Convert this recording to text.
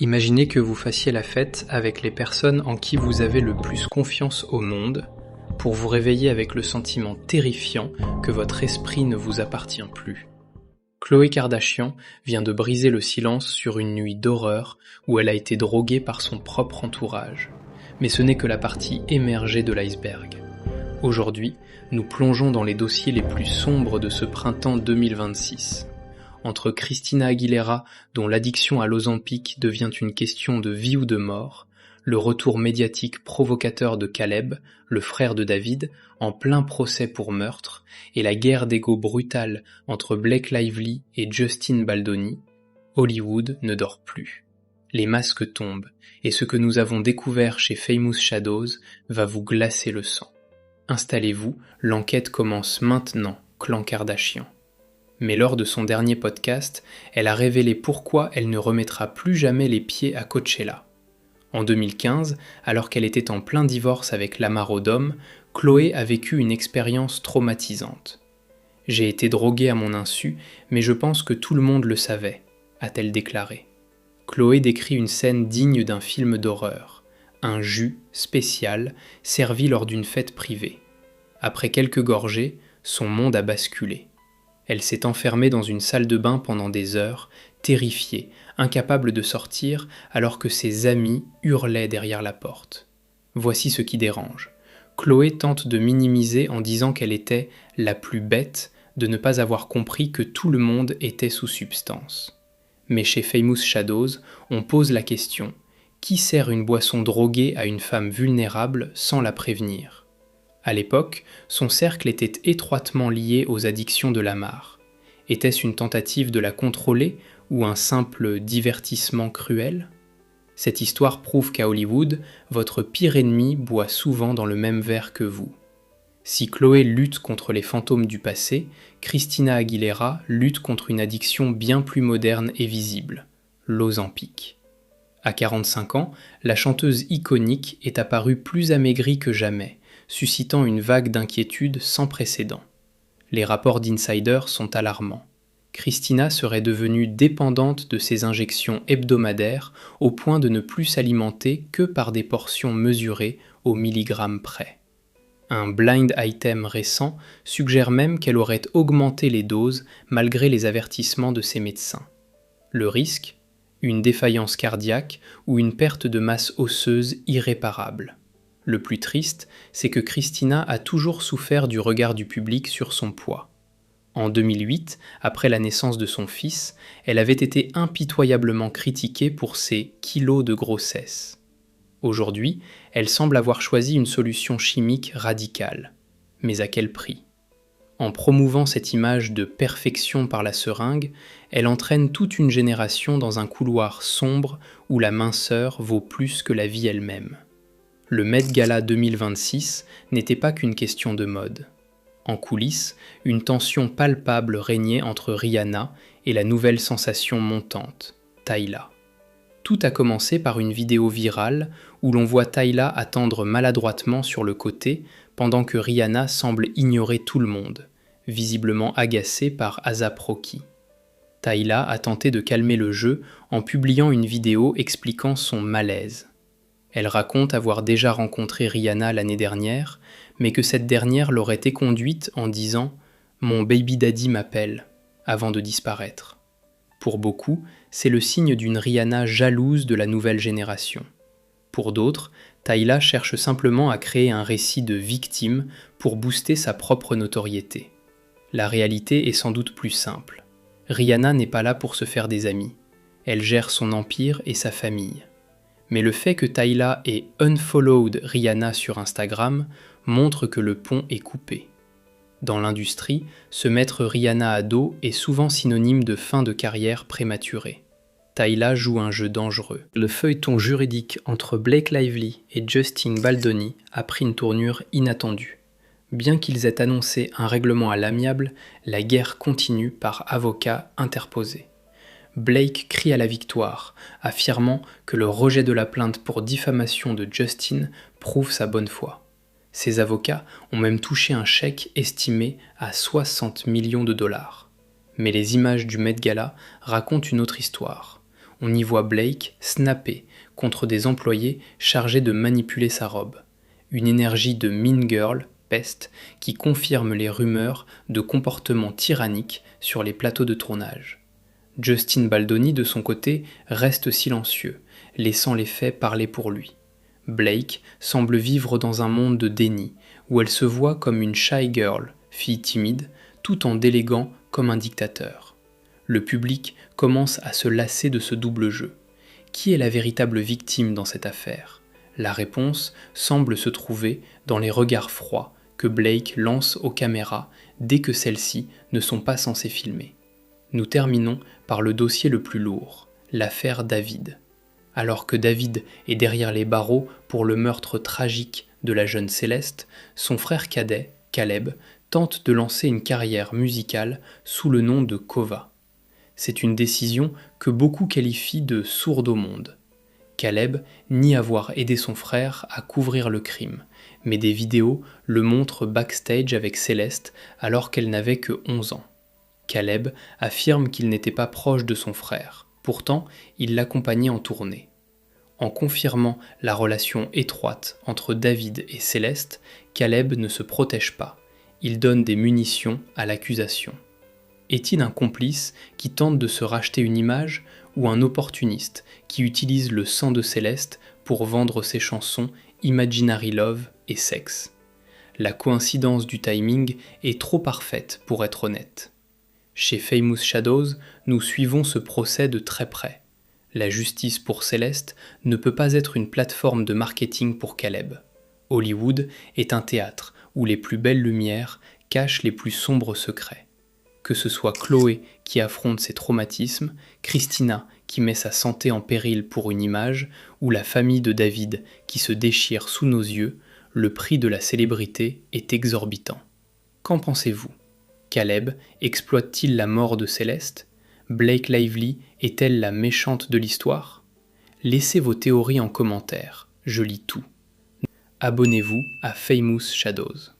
Imaginez que vous fassiez la fête avec les personnes en qui vous avez le plus confiance au monde, pour vous réveiller avec le sentiment terrifiant que votre esprit ne vous appartient plus. Khloé Kardashian vient de briser le silence sur une nuit d'horreur où elle a été droguée par son propre entourage. Mais ce n'est que la partie émergée de l'iceberg. Aujourd'hui, nous plongeons dans les dossiers les plus sombres de ce printemps 2026. Entre Christina Aguilera, dont l'addiction à l'Ozempic devient une question de vie ou de mort, le retour médiatique provocateur de Caleb, le frère de David, en plein procès pour meurtre, et la guerre d'ego brutale entre Blake Lively et Justin Baldoni, Hollywood ne dort plus. Les masques tombent, et ce que nous avons découvert chez Famous Shadows va vous glacer le sang. Installez-vous, l'enquête commence maintenant, clan Kardashian. Mais lors de son dernier podcast, elle a révélé pourquoi elle ne remettra plus jamais les pieds à Coachella. En 2015, alors qu'elle était en plein divorce avec Lamar Odom, Khloé a vécu une expérience traumatisante. « J'ai été droguée à mon insu, mais je pense que tout le monde le savait », a-t-elle déclaré. Khloé décrit une scène digne d'un film d'horreur, un jus spécial servi lors d'une fête privée. Après quelques gorgées, son monde a basculé. Elle s'est enfermée dans une salle de bain pendant des heures, terrifiée, incapable de sortir alors que ses amis hurlaient derrière la porte. Voici ce qui dérange. Khloé tente de minimiser en disant qu'elle était « la plus bête » de ne pas avoir compris que tout le monde était sous substance. Mais chez Famous Shadows, on pose la question « Qui sert une boisson droguée à une femme vulnérable sans la prévenir ?» À l'époque, son cercle était étroitement lié aux addictions de Lamar. Était-ce une tentative de la contrôler ou un simple divertissement cruel ? Cette histoire prouve qu'à Hollywood, votre pire ennemi boit souvent dans le même verre que vous. Si Khloé lutte contre les fantômes du passé, Christina Aguilera lutte contre une addiction bien plus moderne et visible, l'Ozempic. À 45 ans, la chanteuse iconique est apparue plus amaigrie que jamais, suscitant une vague d'inquiétude sans précédent. Les rapports d'insiders sont alarmants. Christina serait devenue dépendante de ses injections hebdomadaires au point de ne plus s'alimenter que par des portions mesurées au milligramme près. Un blind item récent suggère même qu'elle aurait augmenté les doses malgré les avertissements de ses médecins. Le risque ? Une défaillance cardiaque ou une perte de masse osseuse irréparable. Le plus triste, c'est que Christina a toujours souffert du regard du public sur son poids. En 2008, après la naissance de son fils, elle avait été impitoyablement critiquée pour ses kilos de grossesse. Aujourd'hui, elle semble avoir choisi une solution chimique radicale. Mais à quel prix ? En promouvant cette image de perfection par la seringue, elle entraîne toute une génération dans un couloir sombre où la minceur vaut plus que la vie elle-même. Le Met Gala 2026 n'était pas qu'une question de mode. En coulisses, une tension palpable régnait entre Rihanna et la nouvelle sensation montante, Tyla. Tout a commencé par une vidéo virale où l'on voit Tyla attendre maladroitement sur le côté pendant que Rihanna semble ignorer tout le monde, visiblement agacée par A$AP Rocky. Tyla a tenté de calmer le jeu en publiant une vidéo expliquant son malaise. Elle raconte avoir déjà rencontré Rihanna l'année dernière, mais que cette dernière l'aurait éconduite en disant « Mon baby daddy m'appelle » avant de disparaître. Pour beaucoup, c'est le signe d'une Rihanna jalouse de la nouvelle génération. Pour d'autres, Tyla cherche simplement à créer un récit de victime pour booster sa propre notoriété. La réalité est sans doute plus simple. Rihanna n'est pas là pour se faire des amis. Elle gère son empire et sa famille. Mais le fait que Tyla ait unfollowed Rihanna sur Instagram montre que le pont est coupé. Dans l'industrie, se mettre Rihanna à dos est souvent synonyme de fin de carrière prématurée. Tyla joue un jeu dangereux. Le feuilleton juridique entre Blake Lively et Justin Baldoni a pris une tournure inattendue. Bien qu'ils aient annoncé un règlement à l'amiable, la guerre continue par avocats interposés. Blake crie à la victoire, affirmant que le rejet de la plainte pour diffamation de Justin prouve sa bonne foi. Ses avocats ont même touché un chèque estimé à 60 millions de dollars. Mais les images du Met Gala racontent une autre histoire. On y voit Blake snapper contre des employés chargés de manipuler sa robe. Une énergie de Mean Girl, peste, qui confirme les rumeurs de comportements tyranniques sur les plateaux de tournage. Justin Baldoni, de son côté, reste silencieux, laissant les faits parler pour lui. Blake semble vivre dans un monde de déni, où elle se voit comme une shy girl, fille timide, tout en déléguant comme un dictateur. Le public commence à se lasser de ce double jeu. Qui est la véritable victime dans cette affaire ? La réponse semble se trouver dans les regards froids que Blake lance aux caméras dès que celles-ci ne sont pas censées filmer. Nous terminons par le dossier le plus lourd, l'affaire David. Alors que David est derrière les barreaux pour le meurtre tragique de la jeune Céleste, son frère cadet, Caleb, tente de lancer une carrière musicale sous le nom de Kova. C'est une décision que beaucoup qualifient de sourde au monde. Caleb nie avoir aidé son frère à couvrir le crime, mais des vidéos le montrent backstage avec Céleste alors qu'elle n'avait que 11 ans. Caleb affirme qu'il n'était pas proche de son frère, pourtant il l'accompagnait en tournée. En confirmant la relation étroite entre David et Céleste, Caleb ne se protège pas, il donne des munitions à l'accusation. Est-il un complice qui tente de se racheter une image ou un opportuniste qui utilise le sang de Céleste pour vendre ses chansons Imaginary Love et Sex ? La coïncidence du timing est trop parfaite pour être honnête. Chez Famous Shadows, nous suivons ce procès de très près. La justice pour Céleste ne peut pas être une plateforme de marketing pour Caleb. Hollywood est un théâtre où les plus belles lumières cachent les plus sombres secrets. Que ce soit Chloé qui affronte ses traumatismes, Christina qui met sa santé en péril pour une image, ou la famille de David qui se déchire sous nos yeux, le prix de la célébrité est exorbitant. Qu'en pensez-vous ? Caleb exploite-t-il la mort de Céleste ? Blake Lively est-elle la méchante de l'histoire ? Laissez vos théories en commentaire, je lis tout. Abonnez-vous à Famous Shadows.